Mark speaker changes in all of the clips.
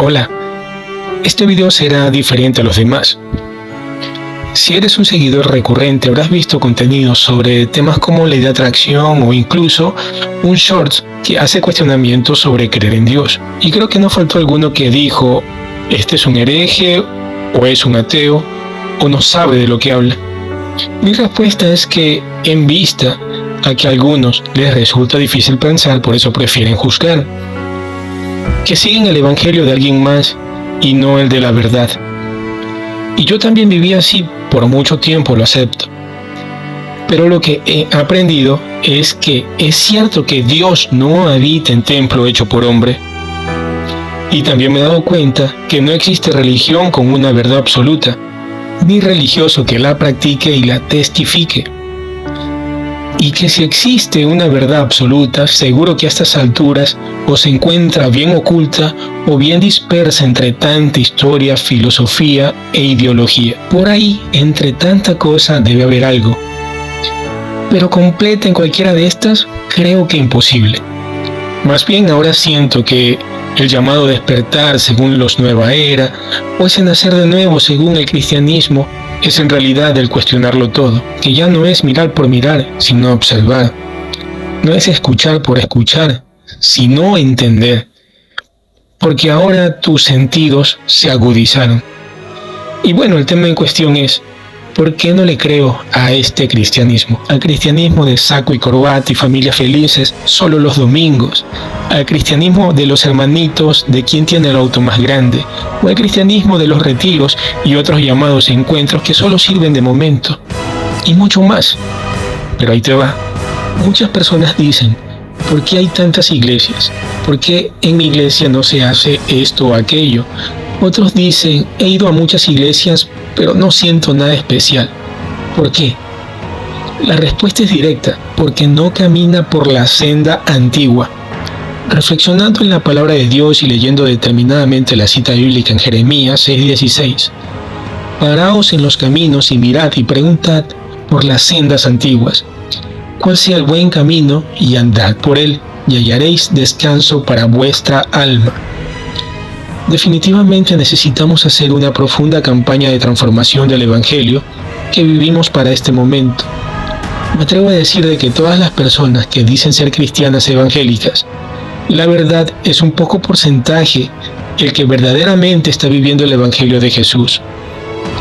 Speaker 1: Hola, este video será diferente a los demás. Si eres un seguidor recurrente, habrás visto contenidos sobre temas como ley de atracción o incluso un shorts que hace cuestionamientos sobre creer en Dios. Y creo que no faltó alguno que dijo, este es un hereje, o es un ateo, o no sabe de lo que habla. Mi respuesta es que, en vista a que a algunos les resulta difícil pensar, por eso prefieren juzgar, que siguen el evangelio de alguien más y no el de la verdad. Y yo también viví así por mucho tiempo, lo acepto. Pero lo que he aprendido es que es cierto que Dios no habita en templo hecho por hombre. Y también me he dado cuenta que no existe religión con una verdad absoluta, ni religioso que la practique y la testifique. Y que si existe una verdad absoluta, seguro que a estas alturas o se encuentra bien oculta o bien dispersa entre tanta historia, filosofía e ideología. Por ahí, entre tanta cosa, debe haber algo. Pero completa en cualquiera de estas, creo que imposible. Más bien ahora siento que el llamado despertar según los Nueva Era, o ese nacer de nuevo según el cristianismo, es en realidad el cuestionarlo todo, que ya no es mirar por mirar, sino observar. No es escuchar por escuchar, sino entender. Porque ahora tus sentidos se agudizaron. Y bueno, el tema en cuestión es, ¿por qué no le creo a este cristianismo? Al cristianismo de saco y corbata y familias felices solo los domingos, al cristianismo de los hermanitos de quien tiene el auto más grande, o al cristianismo de los retiros y otros llamados encuentros que solo sirven de momento, y mucho más. Pero ahí te va. Muchas personas dicen, ¿por qué hay tantas iglesias? ¿Por qué en mi iglesia no se hace esto o aquello? Otros dicen, he ido a muchas iglesias, pero no siento nada especial. ¿Por qué? La respuesta es directa, porque no camina por la senda antigua. Reflexionando en la palabra de Dios y leyendo determinadamente la cita bíblica en Jeremías 6:16, paraos en los caminos y mirad y preguntad por las sendas antiguas, cuál sea el buen camino y andad por él, y hallaréis descanso para vuestra alma. Definitivamente necesitamos hacer una profunda campaña de transformación del Evangelio que vivimos para este momento. Me atrevo a decir de que todas las personas que dicen ser cristianas evangélicas, la verdad es un poco porcentaje el que verdaderamente está viviendo el Evangelio de Jesús.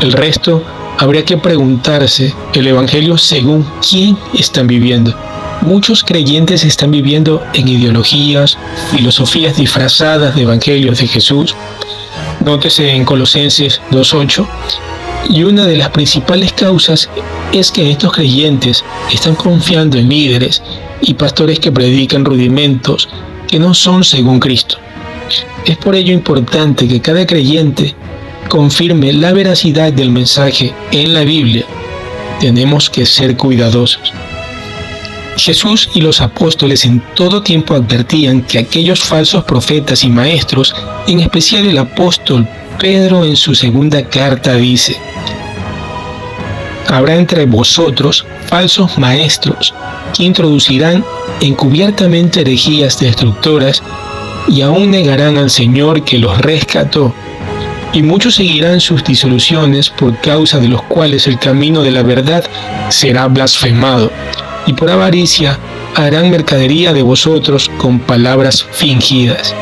Speaker 1: El resto habría que preguntarse el Evangelio según quién están viviendo. Muchos creyentes están viviendo en ideologías, filosofías disfrazadas de evangelios de Jesús. Nótese en Colosenses 2:8. Y una de las principales causas es que estos creyentes están confiando en líderes y pastores que predican rudimentos que no son según Cristo. Es por ello importante que cada creyente confirme la veracidad del mensaje en la Biblia. Tenemos que ser cuidadosos. Jesús y los apóstoles en todo tiempo advertían que aquellos falsos profetas y maestros, en especial el apóstol Pedro en su segunda carta dice, habrá entre vosotros falsos maestros que introducirán encubiertamente herejías destructoras y aún negarán al Señor que los rescató. Y muchos seguirán sus disoluciones por causa de los cuales el camino de la verdad será blasfemado. Y por avaricia harán mercadería de vosotros con palabras fingidas.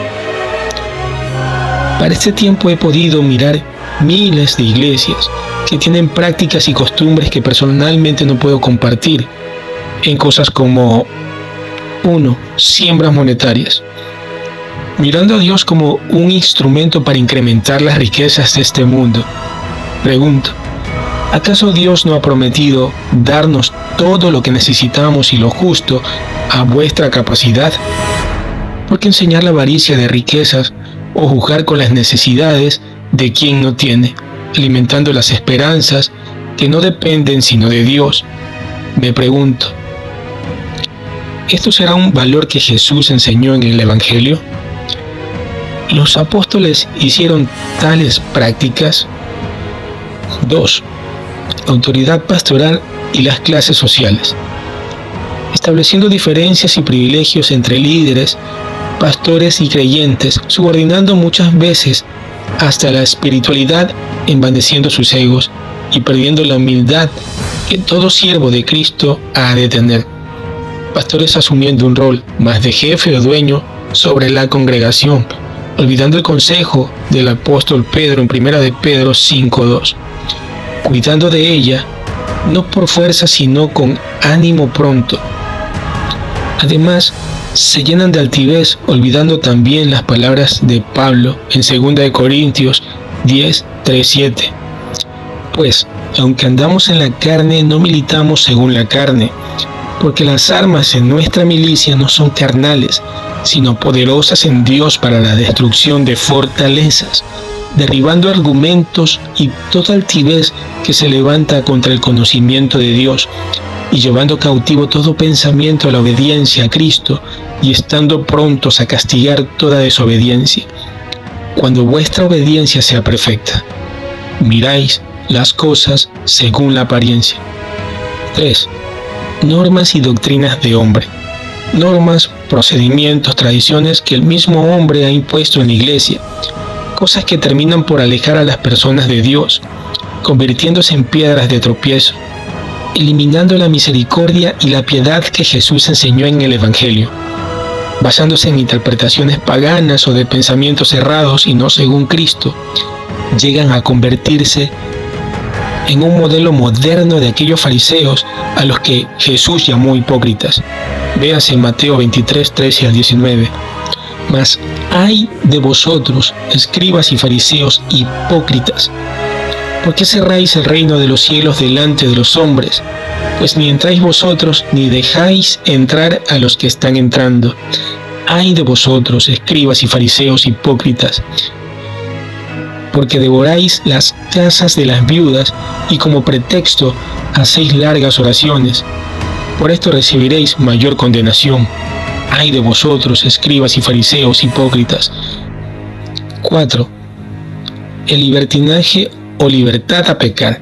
Speaker 1: Para este tiempo he podido mirar miles de iglesias que tienen prácticas y costumbres que personalmente no puedo compartir, en cosas como 1. Siembras monetarias. Mirando a Dios como un instrumento para incrementar las riquezas de este mundo. Pregunto, ¿acaso Dios no ha prometido darnos todo lo que necesitamos y lo justo a vuestra capacidad? ¿Por qué enseñar la avaricia de riquezas o jugar con las necesidades de quien no tiene, alimentando las esperanzas que no dependen sino de Dios? Me pregunto, ¿esto será un valor que Jesús enseñó en el Evangelio? ¿Los apóstoles hicieron tales prácticas? 2. Autoridad pastoral y las clases sociales. Estableciendo diferencias y privilegios entre líderes pastores y creyentes, subordinando muchas veces hasta la espiritualidad, envaneciendo sus egos y perdiendo la humildad que todo siervo de Cristo ha de tener. Pastores asumiendo un rol más de jefe o dueño sobre la congregación, olvidando el consejo del apóstol Pedro en 1 de Pedro 5:2, cuidando de ella, no por fuerza sino con ánimo pronto. Además, se llenan de altivez, olvidando también las palabras de Pablo en 2 de Corintios 10:3-7. Pues, aunque andamos en la carne, no militamos según la carne, porque las armas en nuestra milicia no son carnales, sino poderosas en Dios para la destrucción de fortalezas, derribando argumentos y toda altivez que se levanta contra el conocimiento de Dios, y llevando cautivo todo pensamiento a la obediencia a Cristo, y estando prontos a castigar toda desobediencia. Cuando vuestra obediencia sea perfecta, miráis las cosas según la apariencia. 3. Normas y doctrinas de hombre. Normas, procedimientos, tradiciones que el mismo hombre ha impuesto en la iglesia, cosas que terminan por alejar a las personas de Dios, convirtiéndose en piedras de tropiezo, eliminando la misericordia y la piedad que Jesús enseñó en el Evangelio, basándose en interpretaciones paganas o de pensamientos errados y no según Cristo, llegan a convertirse en un modelo moderno de aquellos fariseos a los que Jesús llamó hipócritas. Véase en Mateo 23:13-19. Mas ay de vosotros, escribas y fariseos hipócritas, ¿por qué cerráis el reino de los cielos delante de los hombres? Pues ni entráis vosotros, ni dejáis entrar a los que están entrando. Ay de vosotros, escribas y fariseos hipócritas, porque devoráis las casas de las viudas y como pretexto hacéis largas oraciones. Por esto recibiréis mayor condenación. Ay de vosotros, escribas y fariseos hipócritas. 4. El libertinaje o libertad a pecar.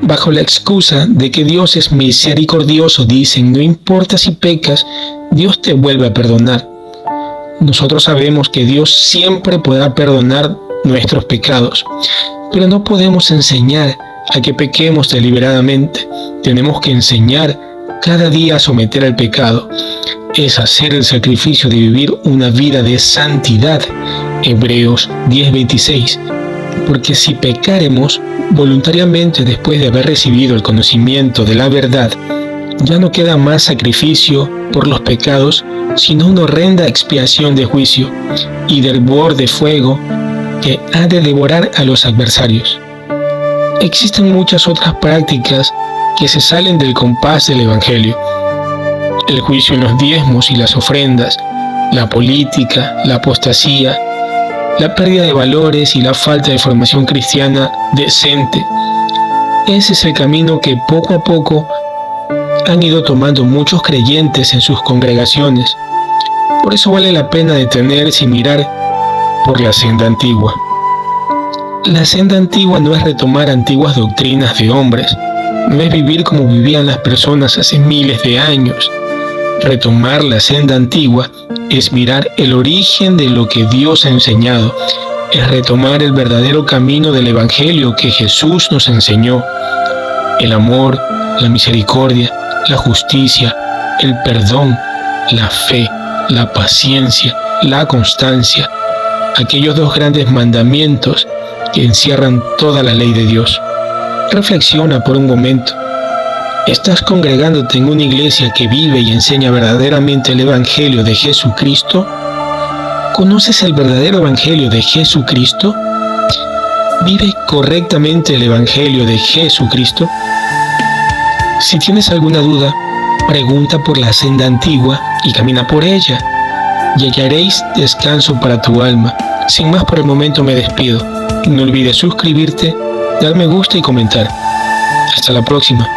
Speaker 1: Bajo la excusa de que Dios es misericordioso, dicen, no importa si pecas, Dios te vuelve a perdonar. Nosotros sabemos que Dios siempre podrá perdonar nuestros pecados, pero no podemos enseñar a que pequemos deliberadamente. Tenemos que enseñar cada día a someter al pecado. Es hacer el sacrificio de vivir una vida de santidad. Hebreos 10:26. Porque si pecáremos voluntariamente después de haber recibido el conocimiento de la verdad, ya no queda más sacrificio por los pecados, sino una horrenda expiación de juicio y del hervor de fuego que ha de devorar a los adversarios. Existen muchas otras prácticas que se salen del compás del Evangelio. El juicio en los diezmos y las ofrendas, la política, la apostasía, la pérdida de valores y la falta de formación cristiana decente. Ese es el camino que poco a poco han ido tomando muchos creyentes en sus congregaciones. Por eso vale la pena detenerse y mirar por la senda antigua. La senda antigua no es retomar antiguas doctrinas de hombres, no es vivir como vivían las personas hace miles de años. Retomar la senda antigua es mirar el origen de lo que Dios ha enseñado, es retomar el verdadero camino del Evangelio que Jesús nos enseñó. El amor, la misericordia, la justicia, el perdón, la fe, la paciencia, la constancia, aquellos dos grandes mandamientos que encierran toda la ley de Dios. Reflexiona por un momento. ¿Estás congregándote en una iglesia que vive y enseña verdaderamente el Evangelio de Jesucristo? ¿Conoces el verdadero Evangelio de Jesucristo? ¿Vive correctamente el Evangelio de Jesucristo? Si tienes alguna duda, pregunta por la senda antigua y camina por ella, y hallaréis descanso para tu alma. Sin más por el momento me despido. No olvides suscribirte, dar me gusta y comentar. Hasta la próxima.